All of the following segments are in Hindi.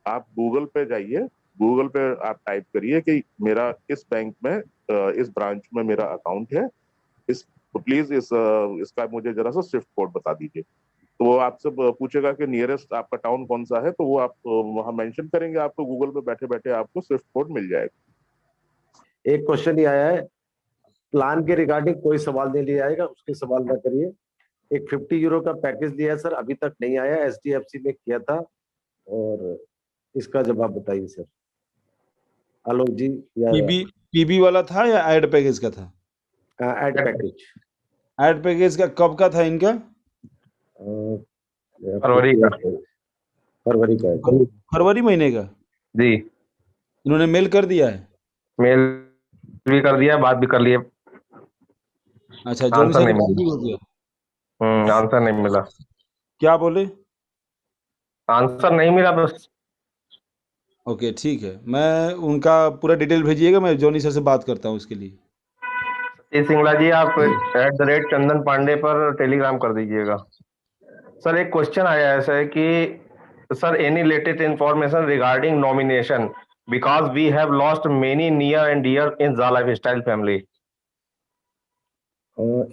आप गूगल पे जाइए, गूगल पे आप टाइप करिए कि मेरा इस बैंक में इस ब्रांच में मेरा अकाउंट है, इस तो प्लीज इसका मुझे जरा सा स्विफ्ट कोड बता दीजिए। तो वो आपसे पूछेगा कि नियरेस्ट आपका टाउन कौन सा है, तो वो आप वहां मेंशन करेंगे, आपको गूगल पे बैठे बैठे आपको स्विफ्ट कोड मिल जाएगा। एक क्वेश्चन ही आया है, प्लान के रिगार्डिंग कोई सवाल नहीं लिया आएगा, उसके सवाल ना करिए। एक 50 यूरो का पैकेज दिया है सर, अभी तक नहीं आया, एचडीएफसी में किया था, और इसका जवाब बताइए सर, आलोक जी। या पीबी वाला था या एड पैकेज का था? Add package. एड पैकेज का कब का था इनका? फरवरी का। फरवरी का है। फरवरी महीने का जी। इन्होंने मेल कर दिया है? मेल भी कर दिया, बात भी कर लिए। अच्छा, जॉनी आंसर सर नहीं से बात भी मिला। हो गया? आंसर नहीं मिला। क्या बोले? आंसर नहीं मिला बस। ओके ठीक है, मैं उनका पूरा डिटेल भेजिएगा, मैं जॉनी सर से बात करता हूँ इसके लिए। सिंगला जी आप @चंदन पांडे पर टेलीग्राम कर दीजिएगा। सर एक क्वेश्चन आया है सर कि sir any latest information regarding nomination because we have lost many near and dear in जा लाइफ स्टाइल फैमिली।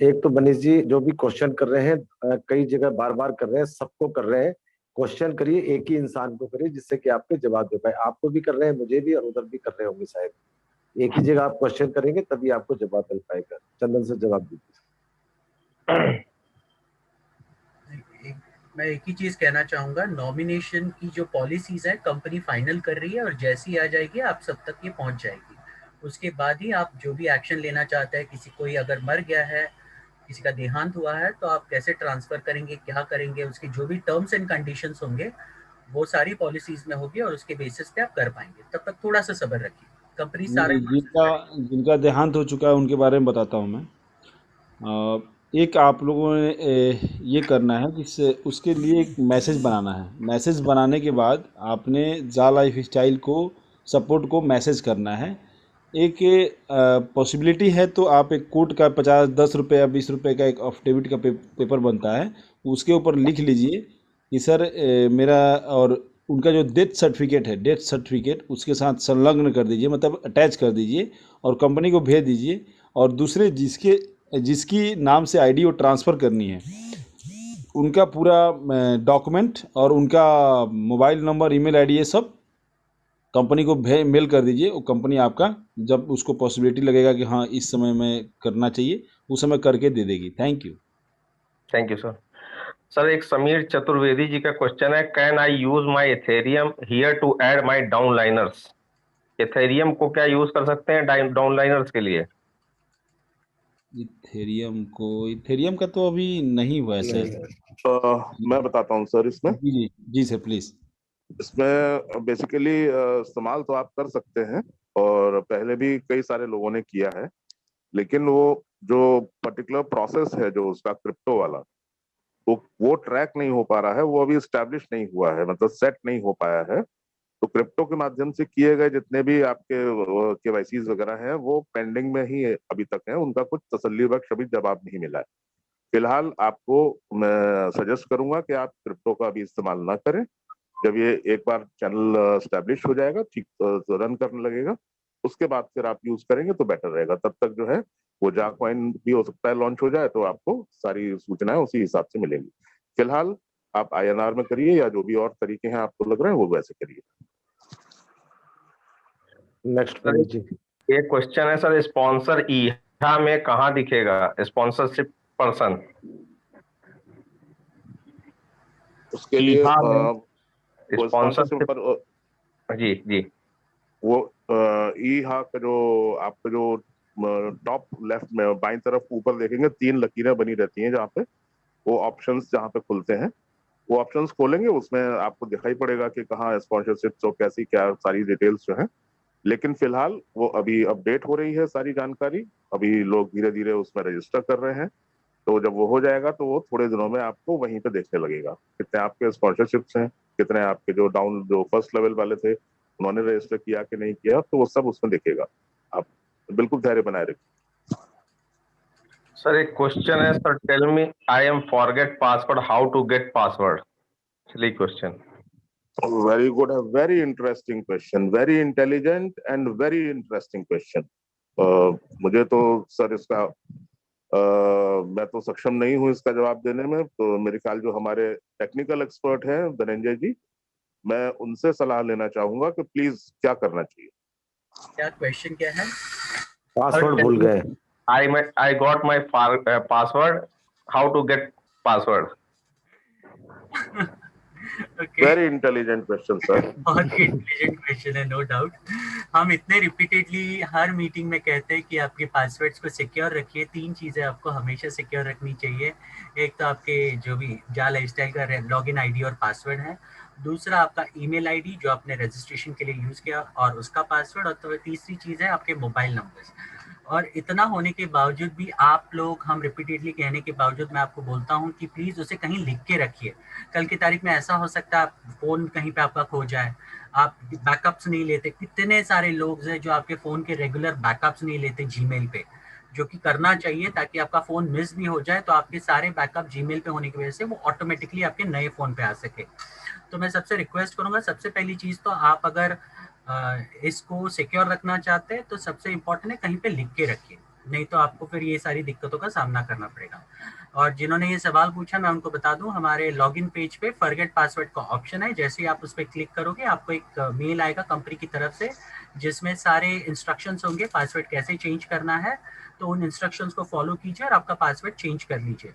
एक तो मनीष जी जो भी क्वेश्चन कर रहे हैं, कई जगह बार बार कर रहे हैं, सबको कर रहे हैं, क्वेश्चन करिए एक ही इंसान को करिए जिससे कि आपके जवाब दे पाए। आपको भी कर रहे हैं, मुझे भी, और उधर भी कर रहे होंगे शायद। एक ही जगह आप क्वेश्चन करेंगे तभी आपको जवाब मिल पाएगा। चंदन से जवाब दीजिए। मैं एक ही चीज कहना चाहूंगा, नॉमिनेशन की जो पॉलिसीज है कंपनी फाइनल कर रही है, और जैसी आ जाएगी आप सब तक ये पहुंच जाएगी। उसके बाद ही आप जो भी एक्शन लेना चाहते हैं, किसी कोई अगर मर गया है, किसी का देहांत हुआ है, तो आप कैसे ट्रांसफर करेंगे, क्या करेंगे, उसकी जो भी टर्म्स एंड कंडीशंस होंगे वो सारी पॉलिसीज में होगी, और उसके बेसिस पे आप कर पाएंगे। तब तक थोड़ा सा सब्र रखिए, कंपनी सारे जिनका देहांत हो चुका है उनके बारे में बताता हूँ मैं। एक आप लोगों ने ये करना है कि उसके लिए एक मैसेज बनाना है। मैसेज बनाने के बाद आपने जा लाइफ स्टाइल को सपोर्ट को मैसेज करना है। एक पॉसिबिलिटी है तो आप एक कोर्ट का 10 रुपये या 20 रुपये का एक अफिडेविट का पेपर बनता है, उसके ऊपर लिख लीजिए कि सर मेरा, और उनका जो डेथ सर्टिफिकेट है, डेथ सर्टिफिकेट उसके साथ संलग्न कर दीजिए, मतलब अटैच कर दीजिए और कंपनी को भेज दीजिए। और दूसरे जिसकी नाम से आईडी वो ट्रांसफ़र करनी है, उनका पूरा डॉक्यूमेंट और उनका मोबाइल नंबर, ईमेल आईडी, ये सब कंपनी को मेल कर दीजिए। वो कंपनी आपका जब उसको पॉसिबिलिटी लगेगा कि हाँ इस समय में करना चाहिए, उस समय करके दे देगी। Thank you. Thank you sir. Sir एक समीर चतुर्वेदी जी का क्वेश्चन है, can I use my Ethereum here to add my downliners. Ethereum को क्या यूज कर सकते हैं डाउनलाइनर्स के लिए? इथेरियम का तो अभी नहीं हुआ है सर। मैं बताता हूँ सर इसमें। जी जी सर प्लीज। इसमें बेसिकली इस्तेमाल तो आप कर सकते हैं, और पहले भी कई सारे लोगों ने किया है, लेकिन वो जो पर्टिकुलर प्रोसेस है जो उसका क्रिप्टो वाला, वो ट्रैक नहीं हो पा रहा है, वो अभी स्टैब्लिश नहीं हुआ है, मतलब सेट नहीं हो पाया है। तो क्रिप्टो के माध्यम से किए गए जितने भी आपके केवाईसीज वगैरह हैं वो पेंडिंग में ही अभी तक है, उनका कुछ तसल्ली बख्श अभी जवाब नहीं मिला है। फिलहाल आपको मैं सजेस्ट करूंगा कि आप क्रिप्टो का अभी इस्तेमाल ना करें। जब ये एक बार चैनल स्टैब्लिश हो जाएगा, ठीक रन करने लगेगा, उसके बाद फिर आप यूज करेंगे तो बेटर रहेगा। तब तक जो है वो जा कॉइन भी हो सकता है लॉन्च हो जाए, तो आपको सारी सूचनाएं उसी हिसाब से मिलेंगी। फिलहाल आप INR में करिए, या जो भी और तरीके हैं आपको लग रहे हैं वो वैसे करिए। नेक्स्ट जी। एक क्वेश्चन है सर, स्पॉन्सर ईहा में कहाँ दिखेगा स्पॉन्सरशिप पर्सन? उसके लिए स्पॉन्सरशिप पर जी जी वो ईहा का जो आपका जो टॉप लेफ्ट में बाईं तरफ ऊपर देखेंगे 3 लकीरें बनी रहती हैं, जहाँ पे वो ऑप्शंस जहाँ पे खुलते हैं, वो ऑप्शंस खोलेंगे, उसमें आपको दिखाई पड़ेगा कि कहाँ स्पॉन्सरशिप तो कैसी क्या सारी डिटेल्स जो है। लेकिन फिलहाल वो अभी अपडेट हो रही है सारी जानकारी, अभी लोग धीरे धीरे उसमें रजिस्टर कर रहे हैं। तो जब वो हो जाएगा तो वो थोड़े दिनों में आपको वहीं पे देखने लगेगा कितने आपके स्पॉन्सरशिप्स हैं, कितने आपके जो फर्स्ट लेवल वाले थे उन्होंने रजिस्टर किया कि नहीं किया, तो वो सब उसमें दिखेगा। आप बिल्कुल धैर्य बनाए रखिए। सर एक क्वेश्चन है sir, tell me I am forget password, how to get password? चलिए question. Very good, very interesting question, very intelligent and very interesting question. मुझे तो सर इसका मैं तो सक्षम नहीं हूं इसका जवाब देने में, तो मेरे ख्याल जो हमारे टेक्निकल एक्सपर्ट हैं धनंजय जी, मैं उनसे सलाह लेना चाहूंगा कि प्लीज क्या करना चाहिए। क्या क्वेश्चन क्या है? पासवर्ड भूल गए। I got my password. How to get password? Okay, very intelligent question sir. बहुत ही इंटेलिजेंट क्वेश्चन है, नो डाउट। हम इतने रिपीटेडली हर मीटिंग में कहते हैं कि आपके पासवर्ड्स को सिक्योर रखिए। 3 चीज़ें आपको हमेशा सिक्योर रखनी चाहिए। एक तो आपके जो भी जा लाइफस्टाइल का लॉगिन आईडी और पासवर्ड है, दूसरा आपका ईमेल आईडी जो आपने रजिस्ट्रेशन के लिए यूज़ किया और उसका पासवर्ड, और तो तीसरी चीज़ है आपके मोबाइल नंबर्स। और इतना होने के बावजूद भी आप लोग, हम रिपीटेडली कहने के बावजूद मैं आपको बोलता हूँ कि प्लीज़ उसे कहीं लिख के रखिए। कल की तारीख में ऐसा हो सकता है आप फ़ोन कहीं पे आपका खो जाए, आप बैकअप्स नहीं लेते। कितने सारे लोग हैं जो आपके फ़ोन के रेगुलर बैकअप्स नहीं लेते जीमेल पे, जो कि करना चाहिए ताकि आपका फ़ोन मिस भी हो जाए तो आपके सारे बैकअप जीमेल पे होने की वजह से वो ऑटोमेटिकली आपके नए फ़ोन पे आ सके। तो मैं सबसे रिक्वेस्ट करूंगा, सबसे पहली चीज़ तो आप अगर इसको सिक्योर रखना चाहते हैं तो सबसे इम्पोर्टेंट है कहीं पे लिख के रखिए, नहीं तो आपको फिर ये सारी दिक्कतों का सामना करना पड़ेगा। और जिन्होंने ये सवाल पूछा मैं उनको बता दूं, हमारे लॉगिन पेज पे फॉरगेट पासवर्ड का ऑप्शन है। जैसे ही आप उस पर क्लिक करोगे आपको एक मेल आएगा कंपनी की तरफ से जिसमें सारे इंस्ट्रक्शंस होंगे पासवर्ड कैसे चेंज करना है। तो उन इंस्ट्रक्शंस को फॉलो कीजिए और आपका पासवर्ड चेंज कर लीजिए।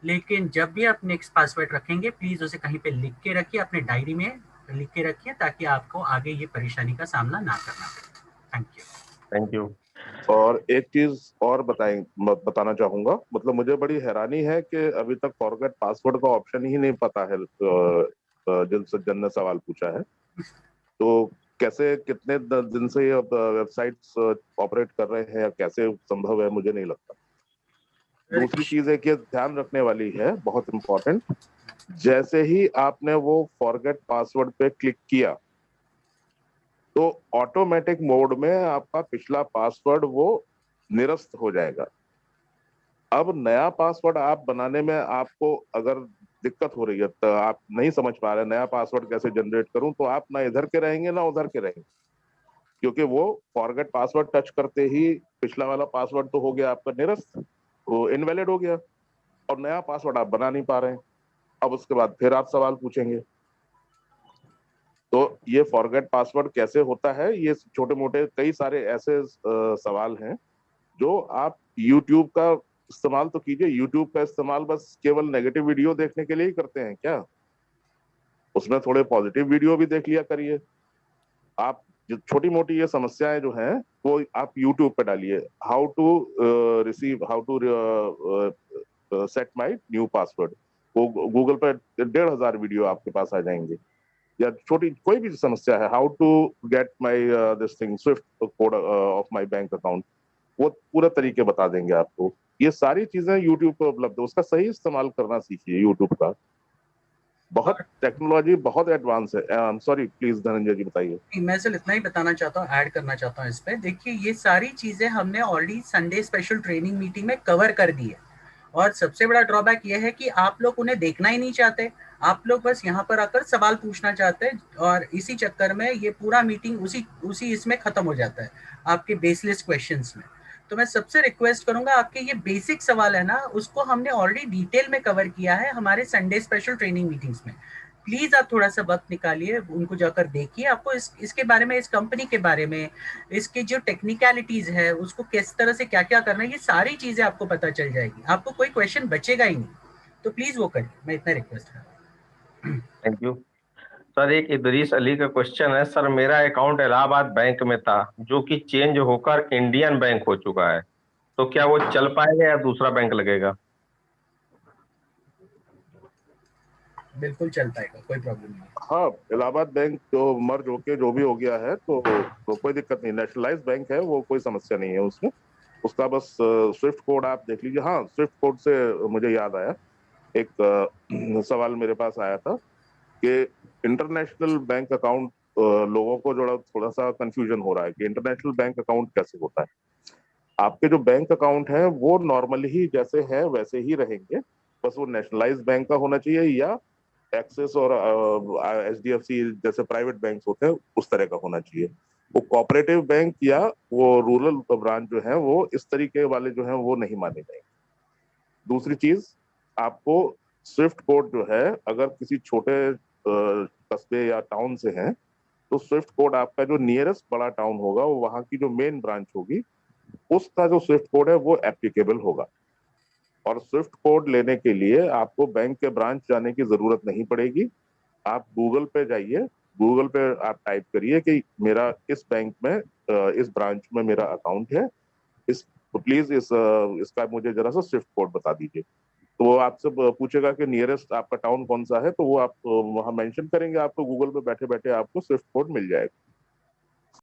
लेकिन जब भी आप नेक्स्ट पासवर्ड रखेंगे प्लीज़ उसे कहीं पे लिख के रखिए, अपने डायरी में लिख के रखिए ताकि आपको आगे ये परेशानी का सामना ना करना पड़े। Thank you. Thank you. और एक चीज और बताना चाहूंगा, मतलब मुझे बड़ी हैरानी है कि अभी तक फॉरगेट पासवर्ड का ऑप्शन ही नहीं पता है जिन सज्जन ने सवाल पूछा है। तो कैसे, कितने दिन से ये वेबसाइट्स ऑपरेट कर रहे हैं या कैसे संभव है, मुझे नहीं लगता। दूसरी चीज है कि ध्यान रखने वाली है, बहुत इंपॉर्टेंट, जैसे ही आपने वो फॉरगेट पासवर्ड पे क्लिक किया तो ऑटोमेटिक मोड में आपका पिछला पासवर्ड वो निरस्त हो जाएगा। अब नया पासवर्ड आप बनाने में आपको अगर दिक्कत हो रही है, तो आप नहीं समझ पा रहे नया पासवर्ड कैसे जनरेट करूं, तो आप ना इधर के रहेंगे ना उधर के रहेंगे, क्योंकि वो फॉरगेट पासवर्ड टच करते ही पिछला वाला पासवर्ड तो हो गया आपका निरस्त, वो इनवैलिड हो गया, और नया पासवर्ड आप बना नहीं पा रहे हैं। अब उसके बाद फिर आप सवाल पूछेंगे। तो ये फॉरगेट पासवर्ड कैसे होता है, ये छोटे मोटे कई सारे ऐसे सवाल हैं जो आप YouTube का इस्तेमाल तो कीजिए। YouTube का इस्तेमाल बस केवल नेगेटिव वीडियो देखने के लिए ही करते हैं क्या? उसमें थोड़े पॉजिटिव वीडियो भी देख लिया करिए। आप जो छोटी मोटी ये समस्याएं जो हैं वो आप YouTube पे डालिए, how to set my new password. वो गूगल पे 1500 वीडियो आपके पास आ जाएंगे। या छोटी कोई भी समस्या है, how to get my this thing swift code of my bank account, वो पूरे तरीके बता देंगे आपको। ये सारी चीजें YouTube पे उपलब्ध है, उसका सही इस्तेमाल करना सीखिए YouTube का। बहुत टेक्नोलॉजी बहुत एडवांस है। I am sorry, please Dhananjay ji बताइए। मैं सिर्फ इतना ही बताना चाहता हूँ, ऐड करना चाहता हूँ इस पे। देखिए ये सारी चीज़ें हमने already Sunday special training meeting में कवर कर दी है, और सबसे बड़ा ड्रॉबैक ये है कि आप लोग उन्हें देखना ही नहीं चाहते। आप लोग बस यहाँ पर आकर सवाल पूछना चाहते हैं, और इसी चक्कर में ये पूरा मीटिंग उसी इसमें खत्म हो जाता है, आपके बेसलेस क्वेश्चंस में। तो मैं सबसे रिक्वेस्ट करूंगा, आपके ये बेसिक सवाल है ना, उसको हमने ऑलरेडी डिटेल में कवर किया है हमारे संडे स्पेशल ट्रेनिंग मीटिंग्स में। प्लीज आप थोड़ा सा वक्त निकालिए, उनको जाकर देखिए। आपको इसके बारे में, इस कंपनी के बारे में, इसकी जो टेक्निकलिटीज है, उसको किस तरह से क्या क्या करना है, ये सारी चीजें आपको पता चल जाएगी। आपको कोई क्वेश्चन बचेगा ही नहीं। तो प्लीज वो करिए, मैं इतना रिक्वेस्ट कर रहा हूँ। Thank you sir. एक इदरीस अली का क्वेश्चन है, सर मेरा अकाउंट इलाहाबाद बैंक में था जो कि चेंज होकर इंडियन बैंक हो चुका है, तो क्या वो चल पाएगा या दूसरा बैंक लगेगा? बिल्कुल चल पाएगा, कोई प्रॉब्लम नहीं। हाँ, इलाहाबाद बैंक जो मर्ज होके जो भी हो गया है तो कोई दिक्कत नहीं, नेशनलाइज बैंक है वो, कोई समस्या नहीं है उसमें। उसका बस स्विफ्ट कोड आप देख लीजिए। हाँ, स्विफ्ट कोड से मुझे याद आया, एक सवाल मेरे पास आया था कि इंटरनेशनल बैंक अकाउंट, लोगों को जो थोड़ा सा कंफ्यूजन हो रहा है कि इंटरनेशनल बैंक अकाउंट कैसे होता है। आपके जो बैंक अकाउंट है वो नॉर्मली ही जैसे है वैसे ही रहेंगे, बस वो नेशनलाइज बैंक का होना चाहिए या एक्सिस और HDFC जैसे प्राइवेट बैंक होते हैं उस तरह का होना चाहिए। वो कोऑपरेटिव बैंक या वो रूरल ब्रांच जो है वो इस तरीके वाले जो है वो नहीं माने जाएंगे। दूसरी चीज, आपको स्विफ्ट कोड जो है, अगर किसी छोटे कस्बे या टाउन से हैं तो स्विफ्ट कोड आपका जो नियरेस्ट बड़ा टाउन होगा वो वहां की जो मेन ब्रांच होगी उसका जो स्विफ्ट कोड है वो एप्लीकेबल होगा। और स्विफ्ट कोड लेने के लिए आपको बैंक के ब्रांच जाने की जरूरत नहीं पड़ेगी। आप गूगल पे जाइए, गूगल पे आप टाइप करिए कि मेरा इस बैंक में इस ब्रांच में मेरा अकाउंट है, इस प्लीज इसका मुझे जरा सा स्विफ्ट कोड बता दीजिए। तो वो आपसे पूछेगा कि नियरेस्ट आपका टाउन कौन सा है, तो वो आप वहां मेंशन करेंगे, आपको गूगल पे बैठे बैठे आपको स्विफ्ट कोड मिल जाएगा।